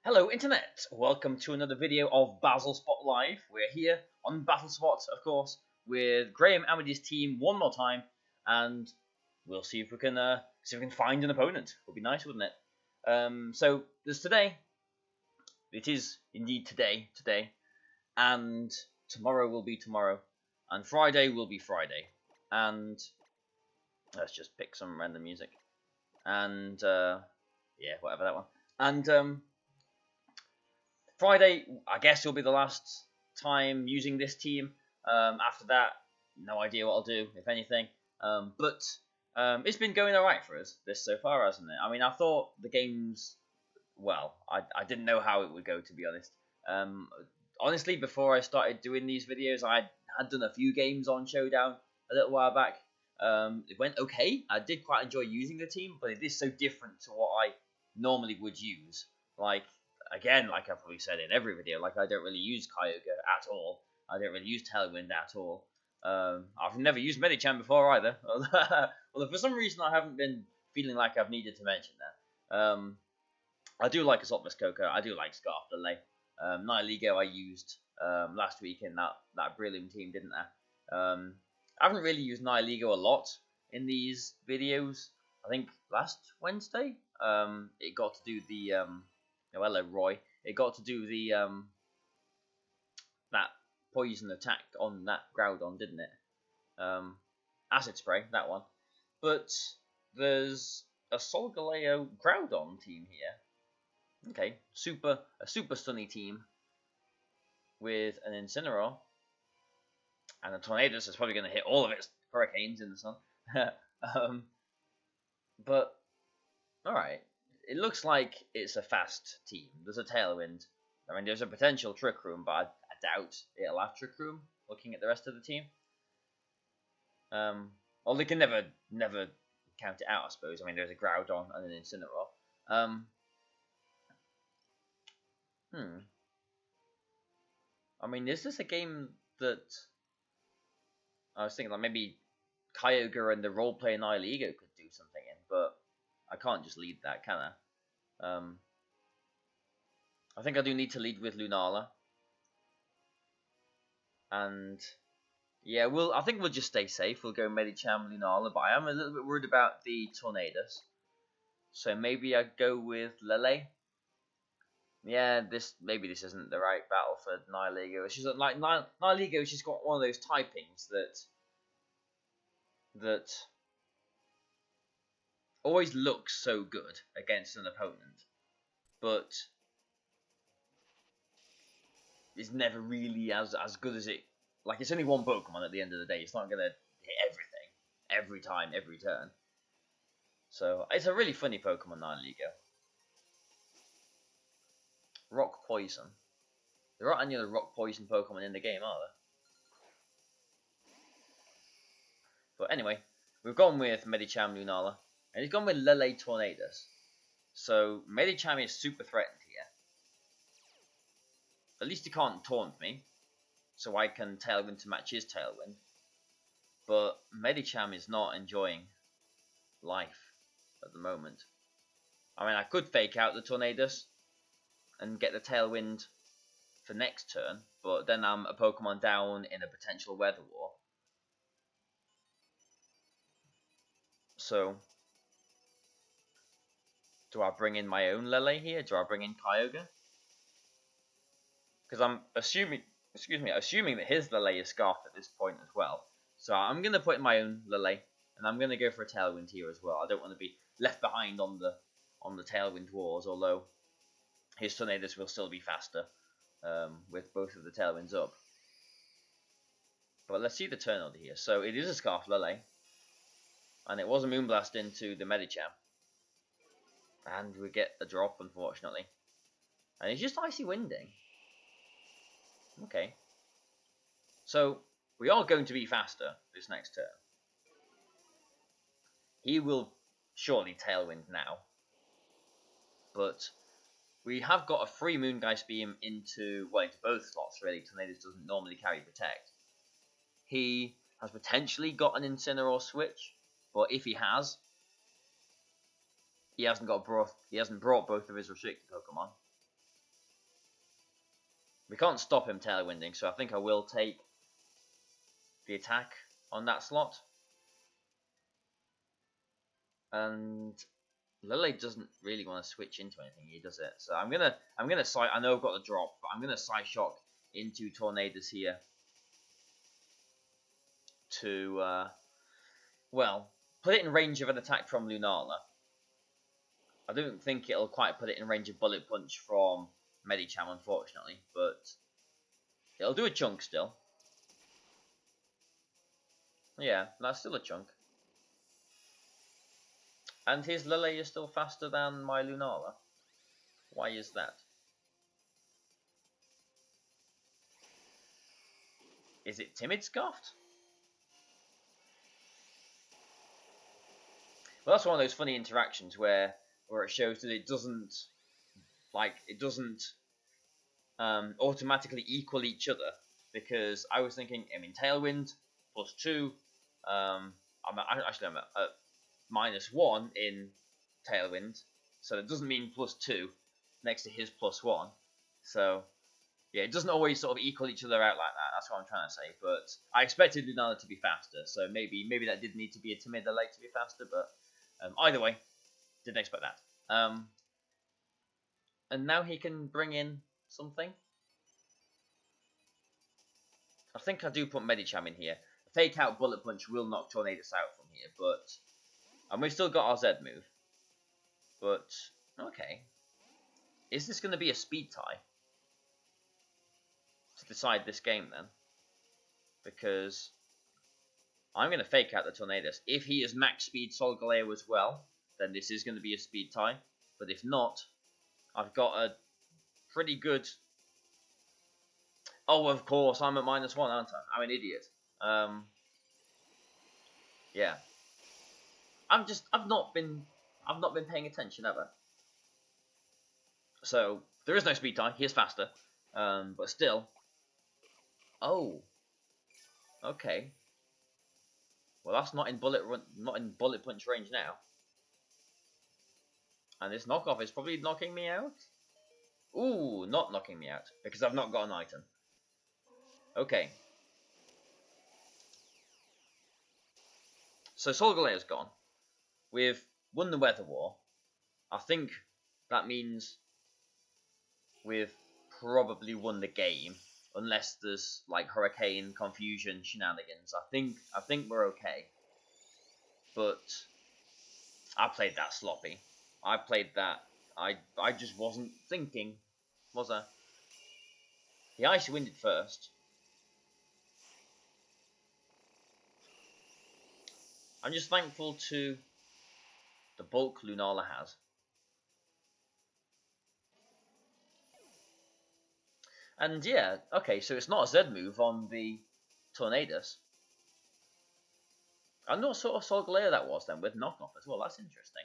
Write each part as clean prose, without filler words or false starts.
Hello Internet! Welcome to another video of Bazzle Spot Live. We're here on Battle Spot, of course, with Graham Amidy's team one more time, and we'll see if we can find an opponent. Would be nice, wouldn't it? So there's today. It is indeed today, and tomorrow will be tomorrow, and Friday will be Friday, and let's just pick some random music, and yeah, whatever that one, and Friday, I guess, will be the last time using this team. After that, no idea what I'll do, if anything. But it's been going alright for us, this so far, hasn't it? I mean, I thought the games, well, I didn't know how it would go, to be honest. Honestly, before I started doing these videos, I had done a few games on Showdown a little while back. It went okay. I did quite enjoy using the team, but it is so different to what I normally would use. Again, like I've probably said in every video, I don't really use KYOGRE at all. I don't really use Tailwind at all. I've never used Medicham before either. Although for some reason I haven't been feeling like I've needed to mention that. I do like Assault KOKO. I do like Scarf Delay. Nihiligo I used last week in that brilliant team, didn't I? I haven't really used Nihiligo a lot in these videos. I think last Wednesday it got to do the hello Roy. It got to do the that poison attack on that Groudon, didn't it? Acid spray, that one. But there's a Solgaleo Groudon team here. Okay, a super stunny team with an Incineroar and a Tornadus is probably going to hit all of its hurricanes in the sun. But all right. It looks like it's a fast team. There's a Tailwind. I mean, there's a potential Trick Room, but I doubt it'll have Trick Room, looking at the rest of the team. Well, they can never count it out, I suppose. I mean, there's a Groudon and an Incineroar. I mean, is this a game that... I was thinking, maybe KYOGRE and the role-playing Nihiligo could do something in, but... I can't just lead that, can I? I think I do need to lead with Lunala. And yeah, I think we'll just stay safe. We'll go Medicham, Lunala, but I am a little bit worried about the Tornadus. So maybe I go with Lele. Yeah, maybe this isn't the right battle for Nihiligo. It's just like Nihiligo, she's got one of those typings that always looks so good against an opponent, but is never really as good as it. Like, it's only one Pokemon at the end of the day. It's not gonna hit everything every time, every turn. So it's a really funny Pokemon, Nihiligo. Rock Poison. There aren't any other Rock Poison Pokemon in the game, are there? But anyway, we've gone with Medicham, Lunala. And he's gone with Lele Tornadus. So Medicham is super threatened here. At least he can't taunt me. So I can Tailwind to match his Tailwind. But Medicham is not enjoying life at the moment. I mean, I could fake out the Tornadus and get the Tailwind for next turn. But then I'm a Pokemon down in a potential Weather War. So... do I bring in my own Lele here? Do I bring in KYOGRE? Because I'm assuming that his Lele is Scarfed at this point as well. So I'm going to put in my own Lele, and I'm going to go for a Tailwind here as well. I don't want to be left behind on the Tailwind wars, although his Tornadus will still be faster with both of the Tailwinds up. But let's see the turn order here. So it is a Scarf Lele, and it was a Moonblast into the Medicham. And we get a drop, unfortunately. And it's just Icy Winding. Okay. So, we are going to be faster this next turn. He will surely Tailwind now. But we have got a free Moongeist Beam into both slots, really. Tornadus doesn't normally carry Protect. He has potentially got an Incineroar switch. But if he has... he hasn't brought both of his restricted Pokemon. We can't stop him tailwinding, so I think I will take the attack on that slot. And Lily doesn't really want to switch into anything here, does it? So I'm gonna I know I've got the drop, but I'm gonna Psy Shock into Tornadoes here to well, put it in range of an attack from Lunala. I don't think it'll quite put it in range of Bullet Punch from Medicham, unfortunately, but it'll do a chunk still. Yeah, that's still a chunk. And his Lele is still faster than my Lunala. Why is that? Is it Timid Scoffed? Well, that's one of those funny interactions where it shows that it doesn't automatically equal each other, because I was thinking, I mean, Tailwind +2, I'm at -1 in Tailwind, so it doesn't mean +2 next to his +1. So yeah, it doesn't always sort of equal each other out like that. That's what I'm trying to say. But I expected Lunala to be faster, so maybe that did need to be a timid leg to be faster. But either way, didn't expect that. And now he can bring in something. I think I do put Medicham in here. A fake out Bullet Punch will knock Tornadoes out from here, and we've still got our Z move. But okay, is this going to be a speed tie to decide this game then? Because I'm going to fake out the Tornadoes. If he is max speed Solgaleo as well, then this is going to be a speed tie. But if not, I've got a pretty good... Oh, of course, I'm at -1, aren't I? I'm an idiot. Yeah. I've not been paying attention ever. So there is no speed tie. He is faster. But still. Oh. Okay. Well, that's not in bullet punch range now. And this knockoff is probably knocking me out. Ooh, not knocking me out because I've not got an item. Okay. So Solgaleo's gone. We've won the Weather War. I think that means we've probably won the game, unless there's like Hurricane Confusion shenanigans. I think we're okay. But I played that sloppy. I played that. I just wasn't thinking, was I? He Icy Winded first. I'm just thankful to the bulk Lunala has. And yeah, okay, so it's not a Z move on the Tornadoes. I know what sort of Solgaleo that was then, with knockoff as well. That's interesting.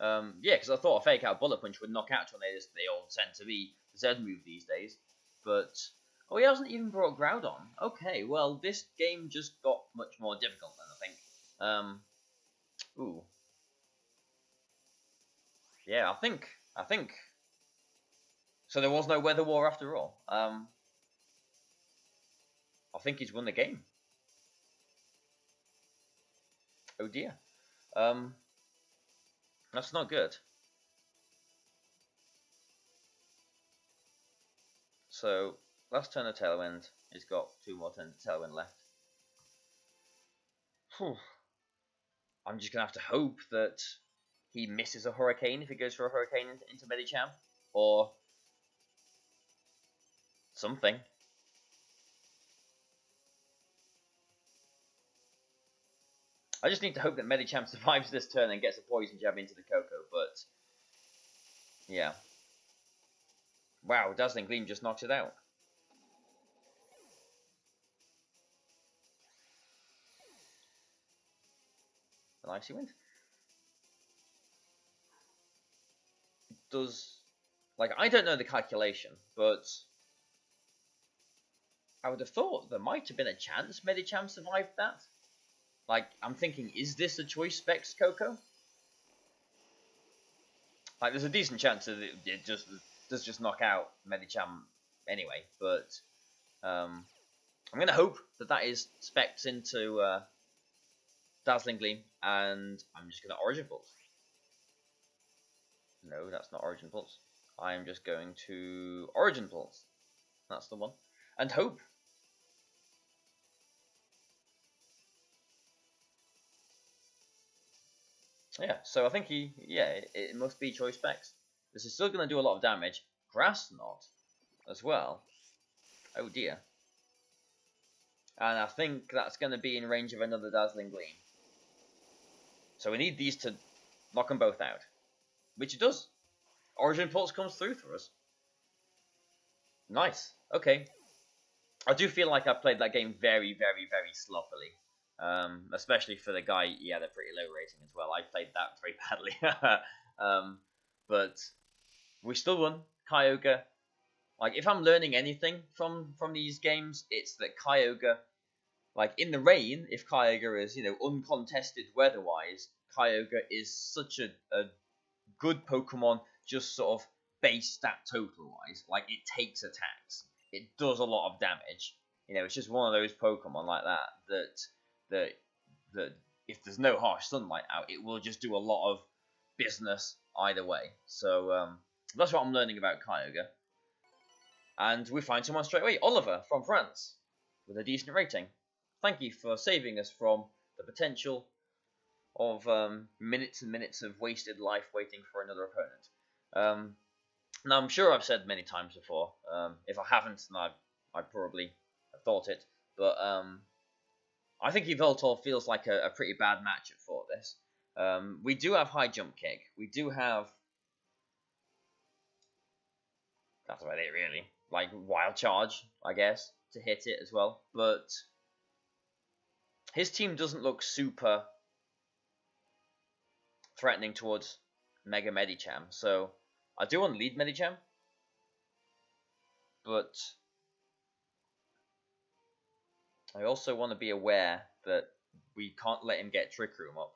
Yeah, because I thought a fake out Bullet Punch would knock out Tornadoes. They all tend to be the Z move these days. But, oh, he hasn't even brought Groudon. Okay, well, this game just got much more difficult then, I think. Ooh. Yeah, I think. So there was no Weather War after all. I think he's won the game. Oh dear. That's not good. So, last turn of Tailwind. He's got 2 more turns of Tailwind left. Whew. I'm just going to have to hope that he misses a Hurricane if he goes for a Hurricane into Medicham. Or something. I just need to hope that Medicham survives this turn and gets a Poison Jab into the KOKO, but... yeah. Wow, Dazzling Gleam just knocks it out. An Icy Wind. Does... like, I don't know the calculation, but... I would have thought there might have been a chance Medicham survived that. Like, I'm thinking, is this a Choice Specs KOKO? Like, there's a decent chance that it does just knock out Medicham anyway. But I'm going to hope that that is specced into Dazzling Gleam, and I'm just going to Origin Pulse. No, that's not Origin Pulse. I am just going to Origin Pulse. That's the one. And hope. Yeah, so I think it must be choice specs. This is still going to do a lot of damage. Grass Knot as well. Oh dear. And I think that's going to be in range of another Dazzling Gleam. So we need these to knock them both out. Which it does. Origin Pulse comes through for us. Nice. Okay. I do feel like I played that game very, very, very sloppily. Especially for the guy, he had a pretty low rating as well. I played that very badly. But we still won. KYOGRE. Like, if I'm learning anything from these games, it's that KYOGRE, like, in the rain, if KYOGRE is, uncontested weather-wise, KYOGRE is such a good Pokemon, just sort of base stat total-wise. Like, it takes attacks. It does a lot of damage. It's just one of those Pokemon like that if there's no harsh sunlight out, it will just do a lot of business either way. So that's what I'm learning about KYOGRE. And we find someone straight away, Oliver from France, with a decent rating. Thank you for saving us from the potential of minutes and minutes of wasted life waiting for another opponent. Now, I'm sure I've said many times before. If I haven't, then I probably have thought it. But I think Yveltal feels like a pretty bad matchup for this. We do have high jump kick. We do have... That's about it, really. Like, wild charge, I guess, to hit it as well. But his team doesn't look super threatening towards Mega Medicham. So I do want to lead Medicham. But I also want to be aware that we can't let him get Trick Room up.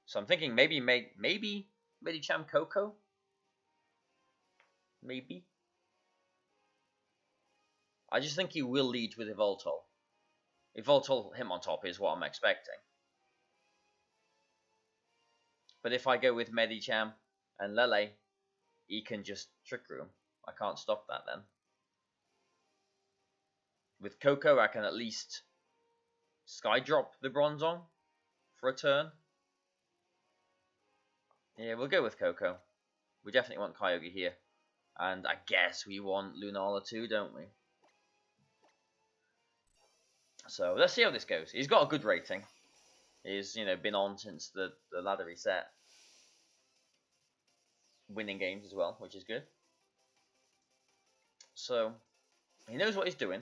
So I'm thinking maybe Medicham KOKO? Maybe. I just think he will lead with Yveltal. Yveltal him on top is what I'm expecting. But if I go with Medicham and Lele, he can just Trick Room. I can't stop that then. With KOKO, I can at least Sky Drop the Bronzong for a turn. Yeah, we'll go with KOKO. We definitely want KYOGRE here. And I guess we want Lunala too, don't we? So let's see how this goes. He's got a good rating. He's been on since the ladder reset. Winning games as well, which is good. So he knows what he's doing.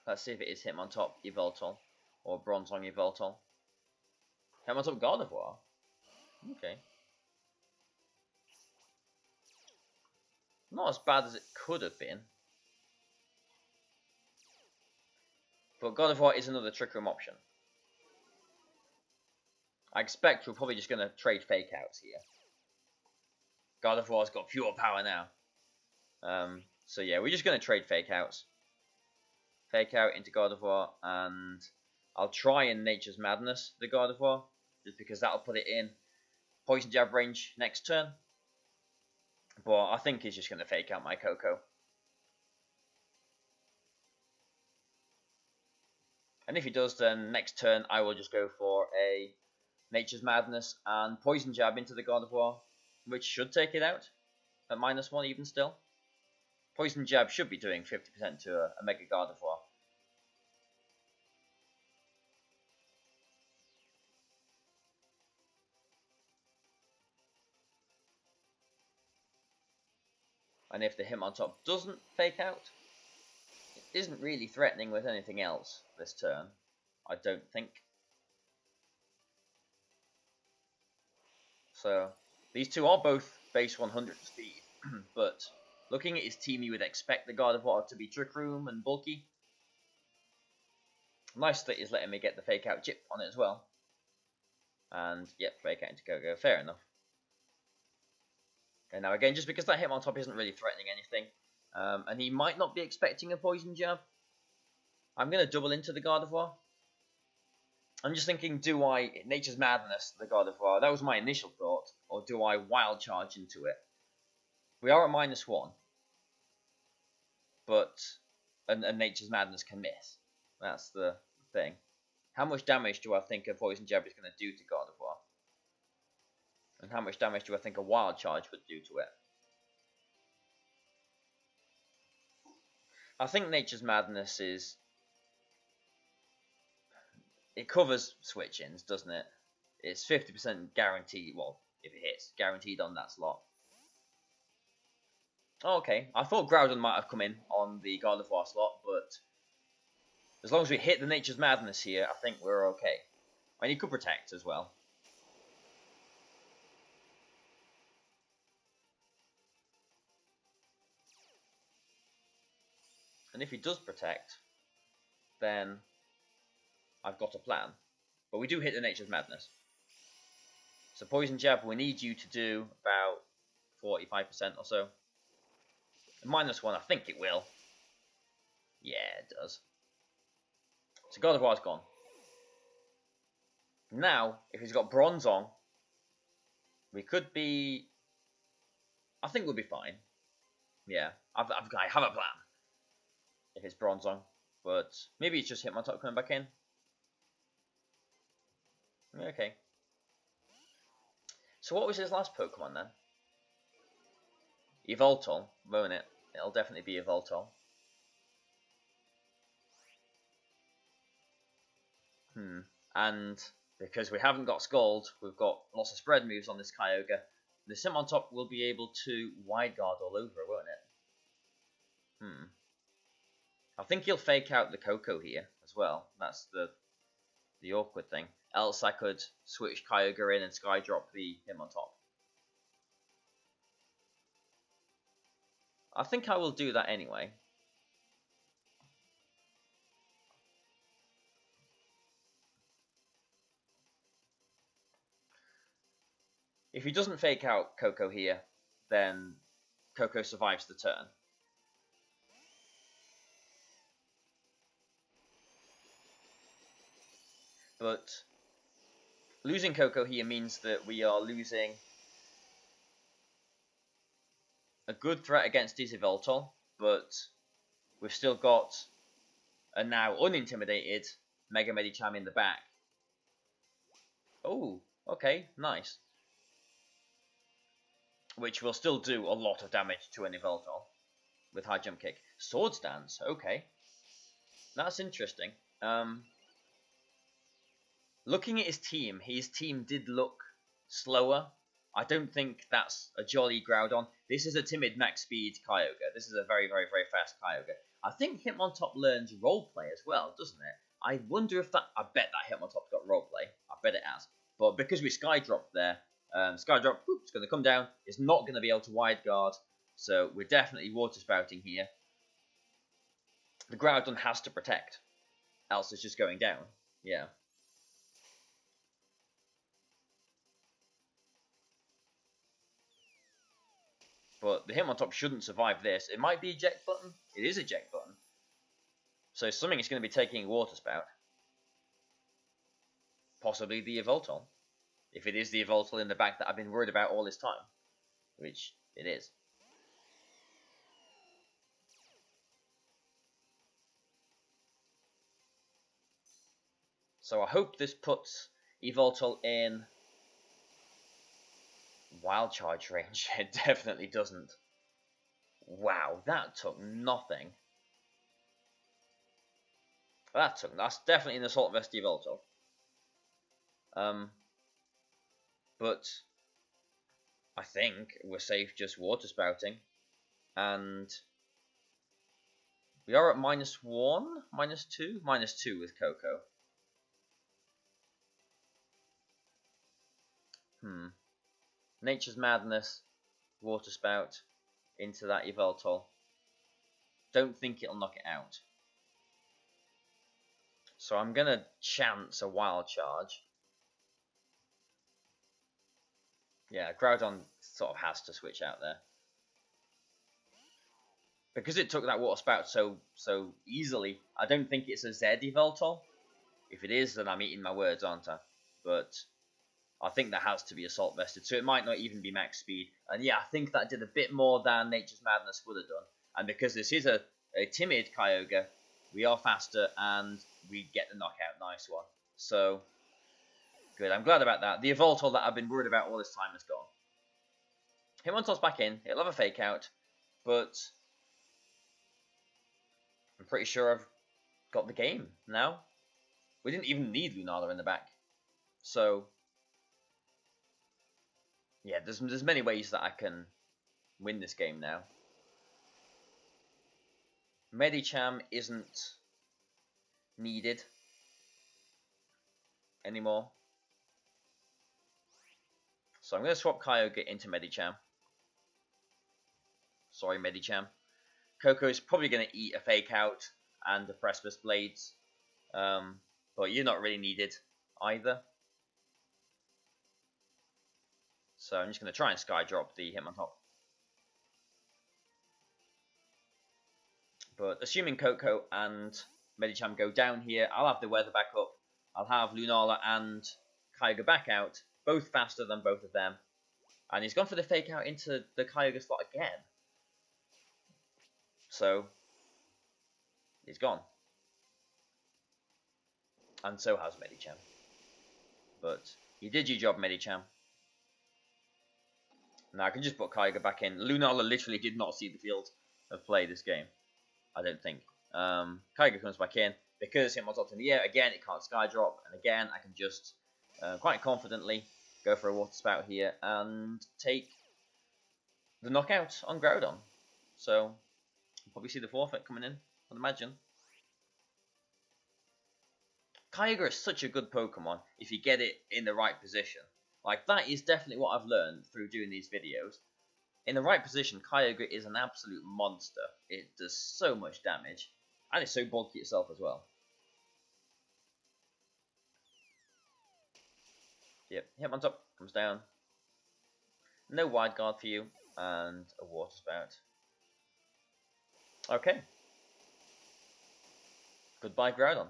Let's see if it is him on top Yveltal or Bronzong Yveltal. Him on top Gardevoir. Okay. Not as bad as it could have been. But Gardevoir is another Trick Room option. I expect we're probably just going to trade Fake Outs here. Gardevoir's got pure power now. So yeah, we're just going to trade Fake Outs. Fake Out into Gardevoir, and I'll try and Nature's Madness the Gardevoir, just because that'll put it in Poison Jab range next turn. But I think he's just going to Fake Out my KOKO. And if he does, then next turn I will just go for a Nature's Madness and Poison Jab into the Gardevoir, which should take it out at -1 even still. Poison Jab should be doing 50% to a Mega Gardevoir. And if the Hitmontop doesn't Fake Out, it isn't really threatening with anything else this turn, I don't think. So these two are both base 100 speed, but looking at his team, you would expect the Gardevoir to be Trick Room and bulky. Nice that he's letting me get the Fake Out chip on it as well. And yep, Fake Out into KOKO, fair enough. Okay, now again, just because that Hitmontop isn't really threatening anything, and he might not be expecting a Poison Jab, I'm going to double into the Gardevoir. I'm just thinking, do I Nature's Madness the Gardevoir? That was my initial thought. Or do I Wild Charge into it? We are at -1. But and Nature's Madness can miss. That's the thing. How much damage do I think a Poison Jab is going to do to Gardevoir? And how much damage do I think a Wild Charge would do to it? I think Nature's Madness is... It covers switch-ins, doesn't it? It's 50% guaranteed. Well, if it hits, guaranteed on that slot. Oh, okay. I thought Groudon might have come in on the Gardevoir slot, but as long as we hit the Nature's Madness here, I think we're okay. And he could protect as well. And if he does protect, then I've got a plan. But we do hit the Nature's Madness. So Poison Jab, we need you to do about 45% or so. And -1, I think it will. Yeah, it does. So Gardevoir's gone. Now, if he's got Bronze on, we could be... I think we'll be fine. Yeah, I have a plan. If it's Bronze on. But maybe it's just Hitmontop coming back in. Okay. So what was his last Pokemon then? Yveltal, won't it? It'll definitely be Yveltal. And because we haven't got Scald, we've got lots of spread moves on this Kyogre. The Hitmontop will be able to Wide Guard all over, won't it? I think he'll fake out the KOKO here as well. That's the awkward thing. Else I could switch Kyogre in and Skydrop the Hitmontop. I think I will do that anyway. If he doesn't fake out KOKO here, then KOKO survives the turn. But losing KOKO here means that we are losing a good threat against his Yveltal, but we've still got a now unintimidated Mega Medicham in the back. Oh, okay, nice. Which will still do a lot of damage to an Yveltal with High Jump Kick. Swords Dance, okay. That's interesting. Looking at his team did look slower. I don't think that's a jolly Groudon. This is a timid max speed Kyogre. This is a very, very, very fast Kyogre. I think Hitmontop learns roleplay as well, doesn't it? I wonder if that... I bet that Hitmontop's got roleplay. I bet it has. But because we Skydropped there, Skydrop, it's going to come down. It's not going to be able to Wide Guard. So we're definitely Water Spouting here. The Groudon has to protect. Else it's just going down. Yeah. But the Hitmontop shouldn't survive this. It might be eject button. It is eject button. So something is going to be taking Water Spout. Possibly the Yveltal. If it is the Yveltal in the back that I've been worried about all this time. Which it is. So I hope this puts Yveltal in Wild Charge range. It definitely doesn't. Wow, that took nothing. That's definitely an Assault Vest Yveltal. But I think we're safe just Water Spouting. And we are at -1, -2, -2 with KOKO. Nature's Madness, Water Spout into that Yveltal. Don't think it'll knock it out. So I'm going to chance a Wild Charge. Yeah, Groudon sort of has to switch out there. Because it took that water spout so easily, I don't think it's a Z Evoltol. If it is, then I'm eating my words, aren't I? But I think that has to be Assault Vested, so it might not even be max speed. And yeah, I think that did a bit more than Nature's Madness would have done. And because this is a timid Kyogre, we are faster and we get the knockout. Nice one. So, good. I'm glad about that. The Evoltol that I've been worried about all this time is gone. Hitmontop's back in. It'll have a Fake Out, but I'm pretty sure I've got the game now. We didn't even need Lunala in the back. So, yeah, there's many ways that I can win this game now. Medicham isn't needed anymore. So I'm going to swap Kyogre into Medicham. Sorry, Medicham. KOKO is probably going to eat a Fake Out and the Precipice Blades. But you're not really needed either. So I'm just going to try and Sky Drop the Hitmontop. But assuming KOKO and Medicham go down here, I'll have the weather back up. I'll have Lunala and Kyogre back out, both faster than both of them. And he's gone for the Fake Out into the Kyogre slot again. So, he's gone. And so has Medicham. But he did your job, Medicham. Now I can just put Kyogre back in. Lunala literally did not see the field of play this game. I don't think. Kyogre comes back in. Because Hitmontop's in the air, again, it can't Sky Drop. And again, I can just quite confidently go for a Water Spout here and take the knockout on Groudon. So, you'll probably see the forfeit coming in, I'd imagine. Kyogre is such a good Pokemon if you get it in the right position. Like, that is definitely what I've learned through doing these videos. In the right position, Kyogre is an absolute monster. It does so much damage. And it's so bulky itself as well. Yep, Hitmontop comes down. No Wide Guard for you. And a Water Spout. Okay. Goodbye, Groudon.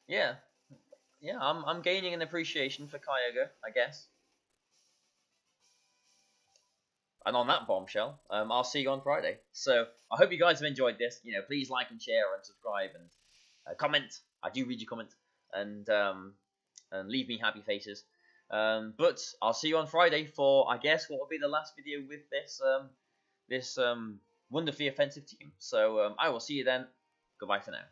Yeah. Yeah, I'm gaining an appreciation for Kyogre, I guess. And on that bombshell, I'll see you on Friday. So I hope you guys have enjoyed this. You know, please like and share and subscribe and comment. I do read your comments and leave me happy faces. But I'll see you on Friday for, I guess, what will be the last video with this wonderfully offensive team. So I will see you then. Goodbye for now.